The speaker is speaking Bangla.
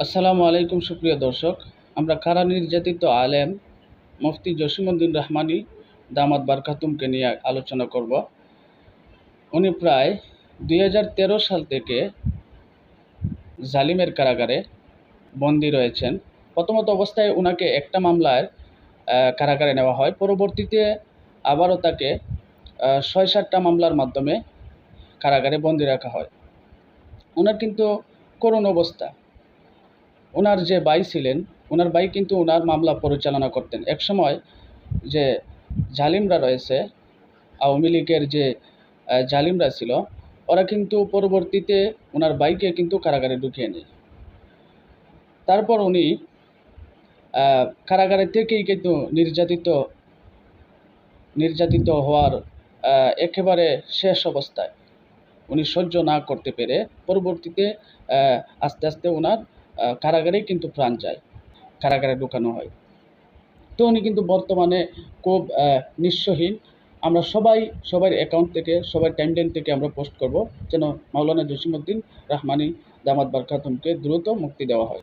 আসসালামু আলাইকুম সুপ্রিয় দর্শক, আমরা কারা নির্যাতিত আলেম মুফতি জসিমউদ্দিন রহমানী দামাত বারকাতুমকে নিয়ে আলোচনা করব। উনি প্রায় 2013 সাল থেকে জালিমের কারাগারে বন্দী রয়েছেন। প্রথমত অবস্থায় ওনাকে একটা মামলায় কারাগারে নেওয়া হয়, পরবর্তীতে আবারও তাকে 6-7টা মামলার মাধ্যমে কারাগারে বন্দী রাখা হয়। ওনার কিন্তু করুণ অবস্থা। ওনার যে ভাই ছিলেন, ওনার ভাই কিন্তু ওনার মামলা পরিচালনা করতেন। একসময় যে জালিমরা রয়েছে, আওয়ামী লীগের যে জালিমরা ছিল, ওরা কিন্তু পরবর্তীতে ওনার ভাইকে কিন্তু কারাগারে ঢুকিয়ে নেয়। তারপর উনি কারাগারে থেকেই কিন্তু নির্যাতিত হওয়ার একেবারে শেষ অবস্থায় উনি সহ্য না করতে পেরে পরবর্তীতে আস্তে আস্তে ওনার কারাগারেই কিন্তু প্রাণ যায়, কারাগারে ঢুকানো হয়। তো উনি কিন্তু বর্তমানে খুব নিঃস্বহীন। আমরা সবার অ্যাকাউন্ট থেকে, সবার টাইমলাইন থেকে আমরা পোস্ট করব যেন মাওলানা জসিমউদ্দিন রহমানী দামাত বারকাতুমকে দ্রুত মুক্তি দেওয়া হয়।